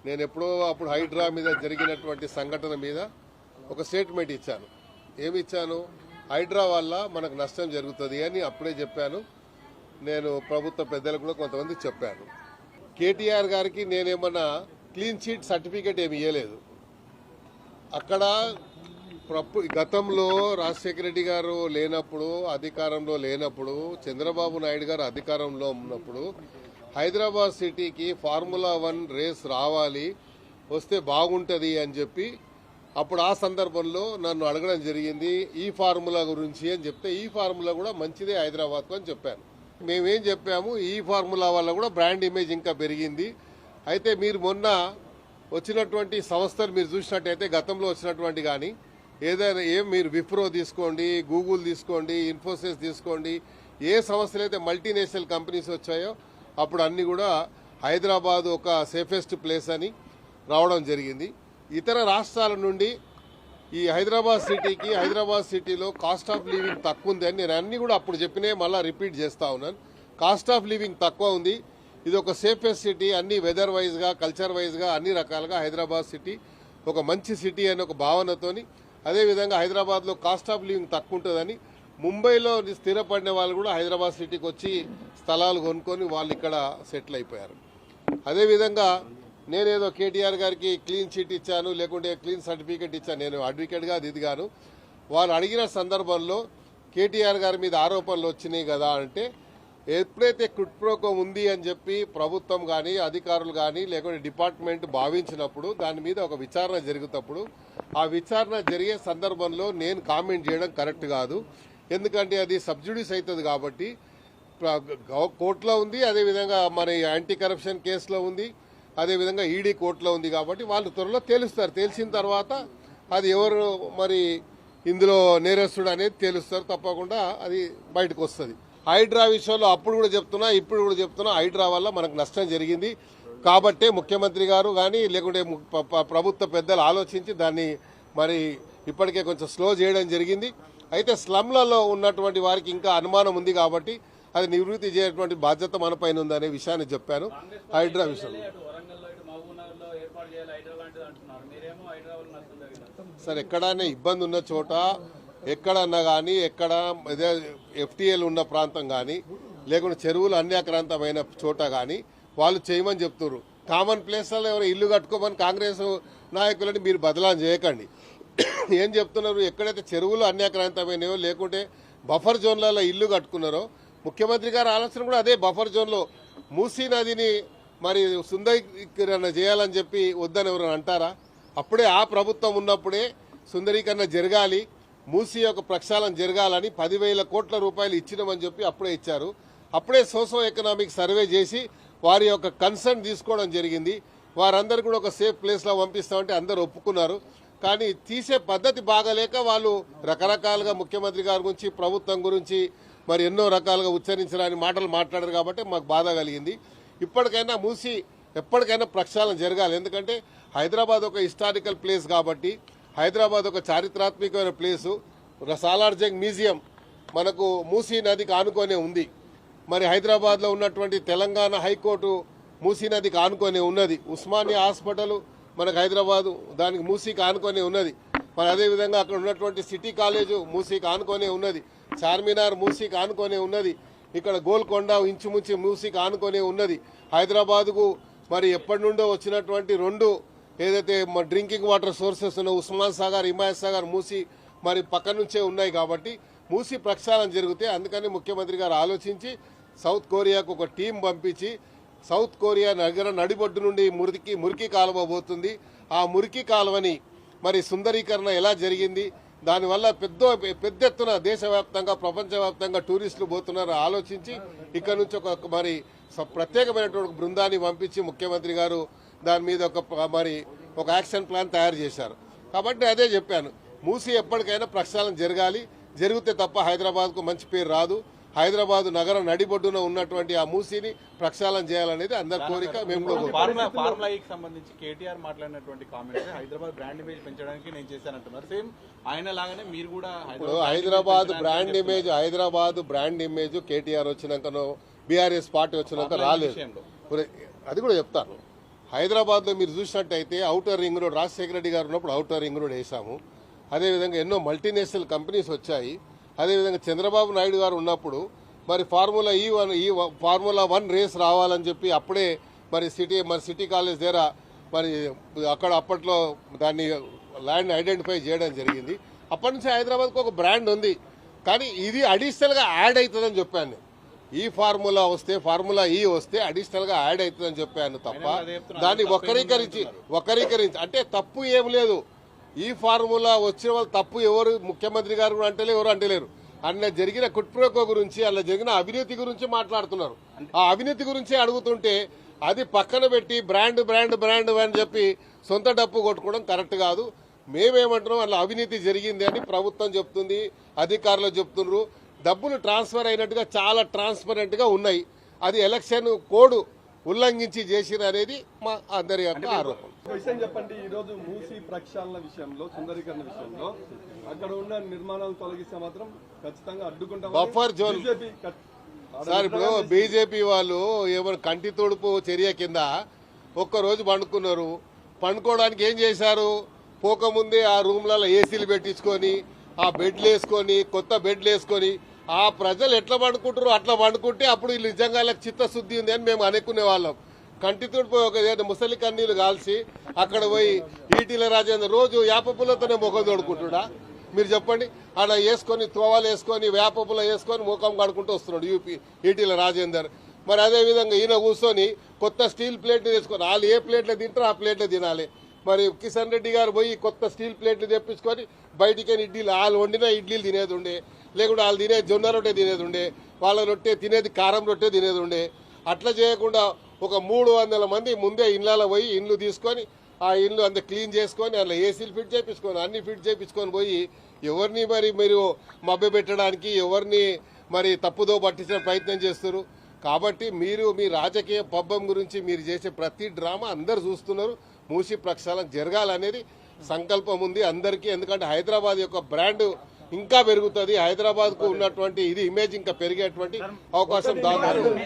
నేను ఎప్పుడో అప్పుడు హైడ్రా మీద జరిగినటువంటి సంఘటన మీద ఒక స్టేట్మెంట్ ఇచ్చాను. ఏమి ఇచ్చాను? హైడ్రా వల్ల మనకు నష్టం జరుగుతుంది అని అప్పుడే చెప్పాను. నేను ప్రభుత్వ పెద్దలకు కూడా కొంతమంది చెప్పాను. కేటీఆర్ గారికి నేనేమన్నా క్లీన్ చీట్ సర్టిఫికేట్ ఏమి ఇవ్వలేదు. అక్కడ గతంలో రాజశేఖర రెడ్డి గారు లేనప్పుడు, అధికారంలో లేనప్పుడు, చంద్రబాబు నాయుడు గారు అధికారంలో ఉన్నప్పుడు హైదరాబాద్ సిటీకి ఫార్ములా 1 రేస్ రావాలి, వస్తే బాగుంటుంది అని చెప్పి అప్పుడు ఆ సందర్భంలో నన్ను అడగడం జరిగింది. ఈ ఫార్ములా గురించి అని చెప్తే ఈ ఫార్ములా కూడా మంచిదే హైదరాబాద్కు అని చెప్పాను. మేమేం చెప్పాము, ఈ ఫార్ములా వల్ల కూడా బ్రాండ్ ఇమేజ్ ఇంకా పెరిగింది. అయితే మీరు మొన్న వచ్చినటువంటి సంస్థలు మీరు చూసినట్టయితే గతంలో వచ్చినటువంటి కానీ ఏదైనా మీరు విప్రో తీసుకోండి, గూగుల్ తీసుకోండి, ఇన్ఫోసిస్ తీసుకోండి, ఏ సంస్థలు అయితే మల్టీనేషనల్ కంపెనీస్ వచ్చాయో అప్పుడు అన్ని కూడా హైదరాబాద్ ఒక సేఫెస్ట్ ప్లేస్ అని రావడం జరిగింది. ఇతర రాష్ట్రాల నుండి ఈ హైదరాబాద్ సిటీలో కాస్ట్ ఆఫ్ లివింగ్ తక్కువ ఉంది అని నేను అన్ని కూడా అప్పుడు చెప్పినే మళ్ళీ రిపీట్ చేస్తా ఉన్నాను. కాస్ట్ ఆఫ్ లివింగ్ తక్కువ ఉంది, ఇది ఒక సేఫెస్ట్ సిటీ, అన్ని వెదర్ వైజ్గా, కల్చర్ వైజ్గా అన్ని రకాలుగా హైదరాబాద్ సిటీ ఒక మంచి సిటీ అనే ఒక భావనతోని, అదేవిధంగా హైదరాబాద్లో కాస్ట్ ఆఫ్ లివింగ్ తక్కువ ఉంటుందని ముంబైలో స్థిరపడిన వాళ్ళు కూడా హైదరాబాద్ సిటీకి వచ్చి స్థలాలు కొనుక్కొని వాళ్ళు ఇక్కడ సెటిల్ అయిపోయారు. అదేవిధంగా నేనేదో కేటీఆర్ గారికి క్లీన్ చీట్ ఇచ్చాను, లేకుంటే క్లీన్ సర్టిఫికేట్ ఇచ్చాను, నేను అడ్వకేట్గా అది ఇదిగాను. వాళ్ళు అడిగిన సందర్భంలో కేటీఆర్ గారి మీద ఆరోపణలు వచ్చినాయి కదా అంటే, ఎప్పుడైతే క్విట్ప్రోకో ఉంది అని చెప్పి ప్రభుత్వం కానీ అధికారులు కానీ లేకుంటే డిపార్ట్మెంట్ భావించినప్పుడు దాని మీద ఒక విచారణ జరుగుతప్పుడు ఆ విచారణ జరిగే సందర్భంలో నేను కామెంట్ చేయడం కరెక్ట్ కాదు. ఎందుకంటే అది సబ్జుడిస్ అవుతుంది కాబట్టి కోర్టులో ఉంది, అదేవిధంగా మరి యాంటీ కరప్షన్ కేసులో ఉంది, అదేవిధంగా ఈడీ కోర్టులో ఉంది కాబట్టి వాళ్ళు త్వరలో తేలుస్తారు. తెలిసిన తర్వాత అది ఎవరు మరి ఇందులో నేరస్తుడు అనేది తేలుస్తారు, తప్పకుండా అది బయటకు వస్తుంది. హైడ్రా విషయంలో అప్పుడు కూడా చెప్తున్నా, ఇప్పుడు కూడా చెప్తున్నా, హైడ్రా వల్ల మనకు నష్టం జరిగింది కాబట్టే ముఖ్యమంత్రి గారు కానీ లేకుంటే ప్రభుత్వ పెద్దలు ఆలోచించి దాన్ని మరి ఇప్పటికే కొంచెం స్లో చేయడం జరిగింది. అయితే స్లమ్లలో ఉన్నటువంటి వారికి ఇంకా అనుమానం ఉంది కాబట్టి అది నివృత్తి చేయటువంటి బాధ్యత మన పైన ఉందనే విషయాన్ని చెప్పాను. హైడ్రా విషయంలో సార్ ఎక్కడైనా ఇబ్బంది ఉన్న చోట ఎక్కడన్నా కానీ ఎక్కడ ఎఫ్టీఎల్ ఉన్న ప్రాంతం కానీ లేకుంటే చెరువులు అన్యాక్రాంతమైన చోట కానీ వాళ్ళు చేయమని చెప్తున్నారు. కామన్ ప్లేస్లలో ఎవరు ఇల్లు కట్టుకోమని కాంగ్రెస్ నాయకులని మీరు బదలాం చేయకండి. ఏం చెప్తున్నారు, ఎక్కడైతే చెరువులు అన్యాక్రాంతమైనవో లేకుంటే బఫర్ జోన్లలో ఇల్లు కట్టుకున్నారో ముఖ్యమంత్రి గారి ఆలోచన కూడా అదే. బఫర్ జోన్లో మూసీ నదిని మరి సుందరీకరణ చేయాలని చెప్పి వద్దని ఎవరైనా అంటారా? అప్పుడే ఆ ప్రభుత్వం ఉన్నప్పుడే సుందరీకరణ జరగాలి, మూసీ యొక్క ప్రక్షాళన జరగాలని 10,000 కోట్ల రూపాయలు ఇచ్చినామని చెప్పి అప్పుడే ఇచ్చారు. అప్పుడే సోషో ఎకనామిక్ సర్వే చేసి వారి యొక్క కన్సర్న్ తీసుకోవడం జరిగింది. వారందరూ కూడా ఒక సేఫ్ ప్లేస్లో పంపిస్తామంటే అందరూ ఒప్పుకున్నారు. కానీ తీసే పద్ధతి బాగాలేక వాళ్ళు రకరకాలుగా ముఖ్యమంత్రి గారి గురించి ప్రభుత్వం గురించి మరి ఎన్నో రకాలుగా ఉచ్చరించడానికి మాటలు మాట్లాడారు కాబట్టి మాకు బాధ కలిగింది. ఇప్పటికైనా మూసి ఎప్పటికైనా ప్రక్షాళన జరగాలి. ఎందుకంటే హైదరాబాద్ ఒక హిస్టారికల్ ప్లేస్ కాబట్టి, హైదరాబాద్ ఒక చారిత్రాత్మకమైన ప్లేసు. సాలార్జంగ్ మ్యూజియం మనకు మూసీ నదికి ఆనుకొనే ఉంది. మరి హైదరాబాద్లో ఉన్నటువంటి తెలంగాణ హైకోర్టు మూసీ నదికి ఆనుకొనే ఉన్నది. ఉస్మానియా హాస్పిటల్ మనకు హైదరాబాదు దానికి మూసీకి ఆనుకొనే ఉన్నది. మరి అదేవిధంగా అక్కడ ఉన్నటువంటి సిటీ కాలేజు మూసీకి ఆనుకొనే ఉన్నది. చార్మినార్ మూసీకి ఆనుకొనే ఉన్నది. ఇక్కడ గోల్కొండ ఇంచుమించు మూసీకి ఆనుకొనే ఉన్నది. హైదరాబాద్కు మరి ఎప్పటి నుండో వచ్చినటువంటి 2 ఏదైతే డ్రింకింగ్ వాటర్ సోర్సెస్ ఉన్న ఉస్మాన్ సాగర్, హిమాయత్ సాగర్, మూసీ మరి పక్క నుంచే ఉన్నాయి కాబట్టి మూసీ ప్రక్షాళన జరిగితే అందుకని ముఖ్యమంత్రి గారు ఆలోచించి సౌత్ కొరియాకు ఒక టీం పంపించి సౌత్ కొరియా నగర నడిబొడ్డు నుండి మురికి కాలువ పోతుంది. ఆ మురికి కాలువని మరి సుందరీకరణ ఎలా జరిగింది, దానివల్ల పెద్ద ఎత్తున దేశవ్యాప్తంగా ప్రపంచవ్యాప్తంగా టూరిస్టులు పోతున్నారు ఆలోచించి ఇక్కడ నుంచి ఒక మరి ప్రత్యేకమైనటువంటి బృందాన్ని పంపించి ముఖ్యమంత్రి గారు దాని మీద ఒక యాక్షన్ ప్లాన్ తయారు చేశారు. కాబట్టి అదే చెప్పాను, మూసీ ఎప్పటికైనా ప్రక్షాళన జరగాలి. జరిగితే తప్ప హైదరాబాద్కు మంచి పేరు రాదు. హైదరాబాద్ నగరం నడిబొడ్డున ఉన్నటువంటి ఆ మూసీని ప్రక్షాళన చేయాలనేది అందరి కోరిక. మేము ఫార్ములాకి సంబంధించి కేటీఆర్ మాట్లాడినటువంటి కామెంట్స్ హైదరాబాద్ బ్రాండ్ ఇమేజ్ పెంచడానికి నేను చేశానంటున్నారు. సేమ్ ఆయన లాగానే మీరు కూడా హైదరాబాద్ బ్రాండ్ ఇమేజ్ కేటీఆర్ వచ్చినాకనో బీఆర్ఎస్ పార్టీ వచ్చినాక రాలేదు. అది కూడా చెప్తాను. హైదరాబాద్లో మీరు చూసినట్టయితే outer ring road Rajasekhara Reddy గారు ఉన్నప్పుడు ఔటర్ రింగ్ రోడ్ వేసాము. అదేవిధంగా ఎన్నో మల్టీనేషనల్ కంపెనీస్ వచ్చాయి. అదేవిధంగా చంద్రబాబు నాయుడు గారు ఉన్నప్పుడు మరి ఫార్ములా 1 రేస్ రావాలని చెప్పి అప్పుడే మరి సిటీ కాలేజ్ దగ్గర మరి అక్కడ అప్పట్లో దాన్ని ల్యాండ్ ఐడెంటిఫై చేయడం జరిగింది. అప్పటి నుంచి హైదరాబాద్కు ఒక బ్రాండ్ ఉంది. కానీ ఇది అడిషనల్గా యాడ్ అవుతుందని చెప్పాను నేను. ఈ ఫార్ములా వస్తే ఫార్ములా వస్తే అడిషనల్గా యాడ్ అవుతుందని చెప్పాను తప్ప దాన్ని వక్రీకరించి అంటే తప్పు ఏం లేదు. ఈ ఫార్ములా వచ్చిన వాళ్ళు తప్పు ఎవరు ముఖ్యమంత్రి గారు కూడా ఎవరు అంటలేరు. అన్న జరిగిన కుట్ప్రోకో గురించి అలా జరిగిన అవినీతి గురించి మాట్లాడుతున్నారు. ఆ అవినీతి గురించి అడుగుతుంటే అది పక్కన పెట్టి బ్రాండ్ బ్రాండ్ బ్రాండ్ అని చెప్పి సొంత డప్పు కొట్టుకోవడం కరెక్ట్ కాదు. మేమేమంటున్నాం అలా అవినీతి జరిగింది అని ప్రభుత్వం చెప్తుంది, అధికారులు చెప్తున్నారు. డబ్బులు ట్రాన్స్ఫర్ అయినట్టుగా చాలా ట్రాన్స్పరెంట్ గా ఉన్నాయి. అది ఎలక్షన్ కోడ్ ఉల్లంఘించి చేసిన అనేది మా అందరి యొక్క ఆరోపణ. విషయం చెప్పండి, ఈ రోజు మూసీ ప్రక్షాళన విషయంలో, సుందరీకరణ విషయంలో అక్కడ ఉన్న నిర్మాణాలు తొలగిస్తే మాత్రం ఖచ్చితంగా అడ్డుకుంటాం. బఫర్ జోన్ సార్, ఇప్పుడు బీజేపీ వాళ్ళు ఏమైనా కంటి తొడుపు చర్య కింద ఒక్కరోజు పండుకున్నారు. పండుకోవడానికి ఏం చేశారు? పోకముందే ఆ రూమ్లలో ఏసీలు పెట్టించుకొని ఆ బెడ్లు వేసుకొని కొత్త బెడ్లు వేసుకొని ఆ ప్రజలు ఎట్లా పండుకుంటారు అట్లా పండుకుంటే అప్పుడు వీళ్ళు నిజంగా చిత్తశుద్ధి ఉంది అని మేము అనుకునే వాళ్ళం. కంటి తోడిపోయి ఒక ముసలి కన్నీళ్లు కాల్చి అక్కడ పోయి ఈటీల రాజేందర్ రోజు వేపపుల్లతోనే ముఖం తోడుకుంటుడా? మీరు చెప్పండి. ఆడ వేసుకొని తోవాలు వేసుకొని వేపపుల్ల వేసుకొని ముఖం కడుకుంటూ వస్తున్నాడు ఈటీల రాజేందర్. మరి అదేవిధంగా ఈయన కూర్చొని కొత్త స్టీల్ ప్లేట్లు తెచ్చుకొని వాళ్ళు ఏ ప్లేట్లు తింటారో ఆ ప్లేట్లు తినాలి. మరి కిషన్ రెడ్డి గారు పోయి కొత్త స్టీల్ ప్లేట్లు తెప్పించుకొని బయటికి ఇడ్లీలు వాళ్ళు వండిన ఇడ్లీలు తినేది ఉండే, లేకుంటే వాళ్ళు తినేది జొన్న రొట్టె తినేది ఉండే, వాళ్ళ రొట్టె తినేది కారం రొట్టె తినేది ఉండే. అట్లా చేయకుండా ఒక 300 మంది ముందే ఇళ్ళలో పోయి ఇండ్లు తీసుకొని ఆ ఇండ్లు అంత క్లీన్ చేసుకొని అందులో ఏసీలు ఫిట్ చేయించుకొని అన్ని ఫిట్ చేయించుకొని పోయి ఎవరిని మరి మీరు మభ్య పెట్టడానికి ఎవరిని మరి తప్పుదో పట్టించిన ప్రయత్నం చేస్తారు. కాబట్టి మీరు మీ రాజకీయ పబ్బం గురించి మీరు చేసే ప్రతి డ్రామా అందరు చూస్తున్నారు. మూసీ ప్రక్షాళన జరగాలనేది సంకల్పం ఉంది అందరికీ. ఎందుకంటే హైదరాబాద్ యొక్క బ్రాండ్ ఇంకా పెరుగుతుంది. హైదరాబాద్కు ఉన్నటువంటి ఇది ఇమేజ్ ఇంకా పెరిగేటువంటి అవకాశం దాదాపు